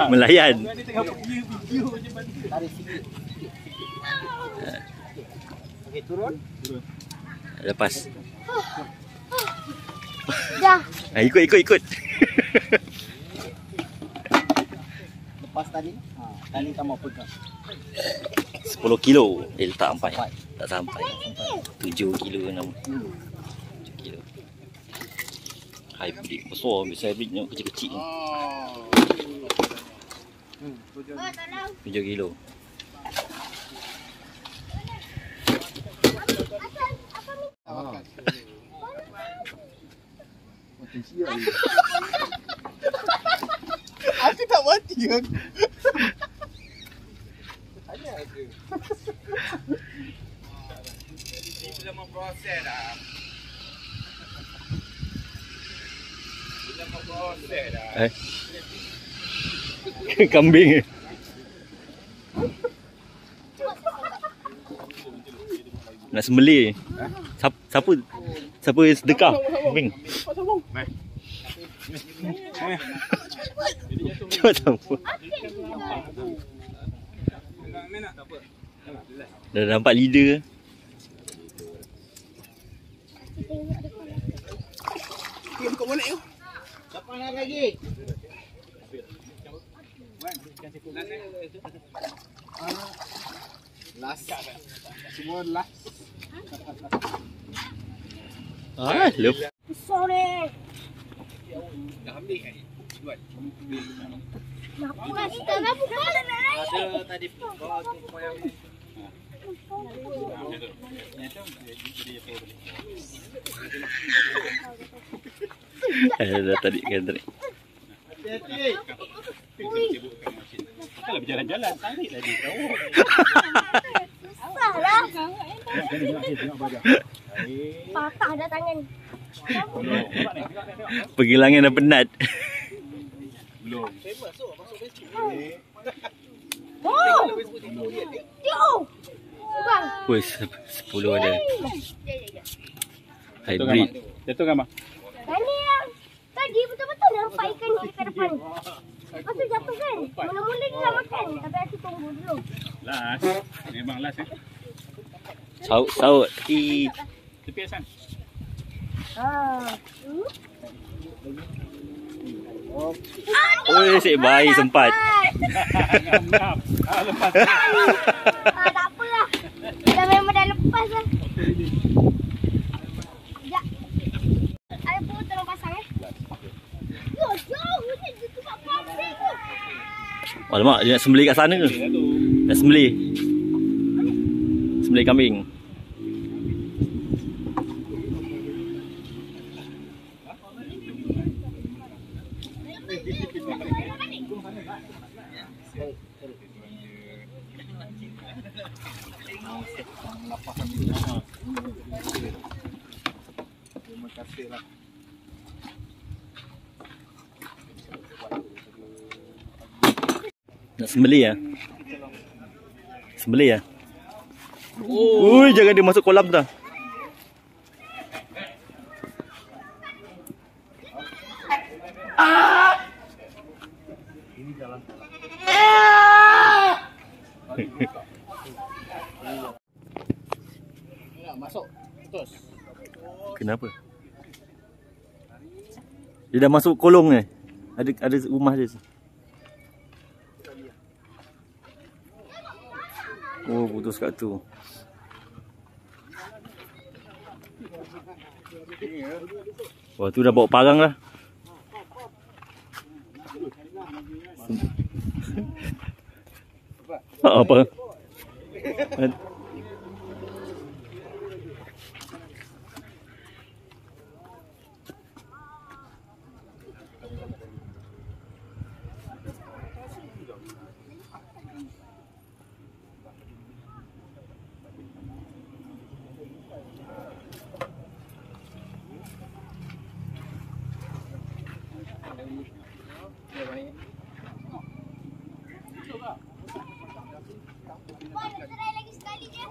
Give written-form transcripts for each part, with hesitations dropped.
Melayan. Tarik sikit. Okey, turun. Lepas. Dah. Ikut. Lepas tali. Tali tak mau pegang. 10 kilo. Letak 4. Tak sampai. 7 kilo 6. 7 kilo. Hybrid besar. Biasa hybrid ni kecil-kecil. 7 kilo. Aku tak mati aku. Tanya aku. Bila mau proses dah. Kambing. Nak sembelih. Siapa sedekah kambing? Cepat sambung. Dah nampak leader. Kau mana tu? Siapa lagi? Last. Semua last. Lupa. Sorry. Dah ambil kan? Buat. Nak setengah bukan. Ada tadi bawa tu koyak ni. Dah tadi kan tadi. Hati-hati. Kalau berjalan-jalan tarik lagi kau. Susahlah. Patah dah tangan. Pergilangan dah penat. Belum. Saya masuk Facebook. Oh. Jauh. Bang. Wih, 10 ada. Hybrid. Jatuh kan, Mak? Ini yang tadi betul-betul nampak ikan ni dekat depan. Lepas tu jatuh kan. Mula-mula dia nak makan. Tapi aku tunggu dulu. Last. Memang last eh. Saut. Tepi Hasan. Oh, si bayi sempat. Lepas. Tak apalah. Dah memang dah lepas lah. Sekejap. Ada pun tolong pasang eh. Yo, jauh ni. Dia tempat pasang tu. Alamak, dia nak sembelih kat sana ke? Nak sembelih. Sembelih kambing. Terima kasih lah. Nak sembelih ya? Sembelih ya? Ui, jangan dia masuk kolam tu. Ini jalan. Masuk. Terus. Kenapa? Dia dah masuk kolong ni. Ada rumah dia. Oh, putus kat tu. Wah, tu dah bawa parang lah. Apa? Try lagi sekali je.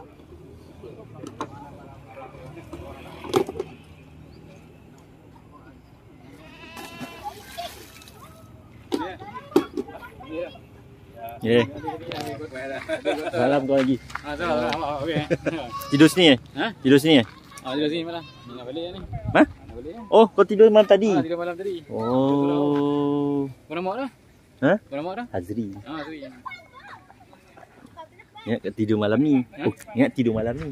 Ya. Malam kau lagi. Okey. Tidur sini eh? Ha? Tidur sini eh? Tidur sini malam. Ni nak balik ni. Ha? Nak balik. Oh, kau tidur malam tadi? Tidur malam tadi. Oh. Berapa mak dah? Ha? Berapa mak dah? Hazri. Hazri. Ingat kat tidur malam ni. Oh, ingat tidur malam ni.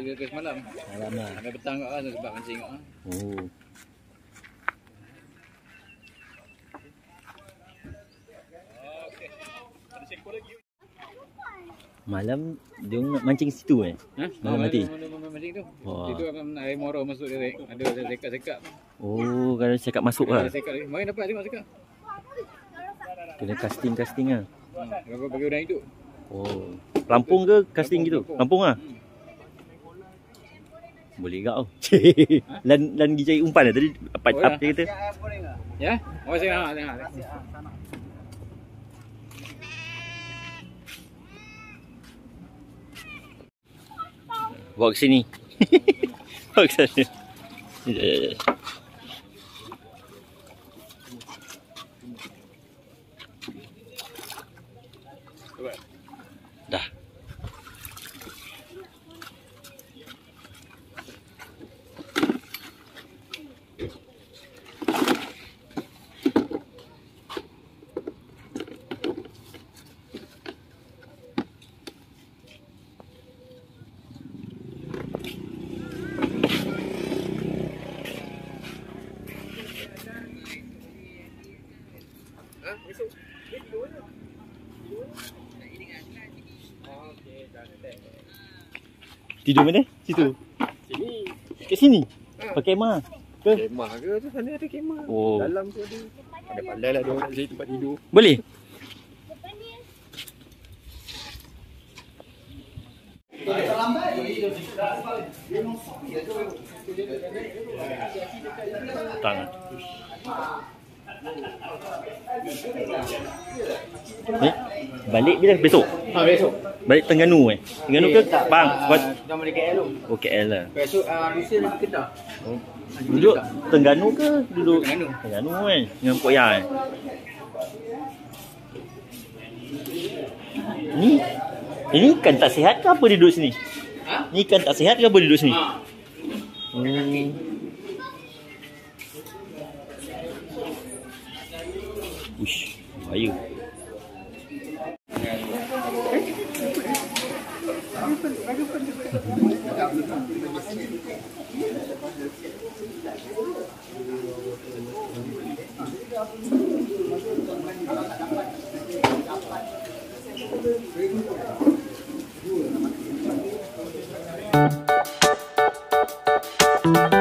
Tidur ke semalam. Malam lah. Sampai petang kat lah sebab mancing kat lah. Oh. Malam dia nak mancing situ eh? Malam nanti? Mancing tu. Wah. Itu akan air moro masuk direct. Ada sekat-sekat. Oh, kalau cakap masuk lah. Ada sekat lagi. Mari dapat tengok sekat. Kena casting lah. Bagi orang hidup. Oh. Pelampung ke casting gitu? Pelampung lah? Boleh gak tau. Lan pergi cari umpan lah tadi. Apa dia kata? Ya? Oh, saya nak. Bawa ke sini. Bawa ke sana. Dah. Tidur mana? Situ? Sini. Kat sini? Pakai kemah? Ke? Kemah ke? Tu sana ada kemah. Oh. Dalam tu ada. Pandai lah dia orang cari tempat tidur. Boleh? Tangan. Balik bila? Besok? Besok. Balik Terengganu eh? Terengganu ke? Bang? Dah balik KL tu. Oh, KL lah. Besok lusa lagi Kedah. Oh. Duduk Terengganu ke? Duduk Terengganu. Terengganu kan? Dengan Pok Ya eh? Ini ikan tak sihat ke apa dia duduk sini? Ha? Ni ikan tak sihat ke apa dia duduk sini? Uish, bahaya. Thank you.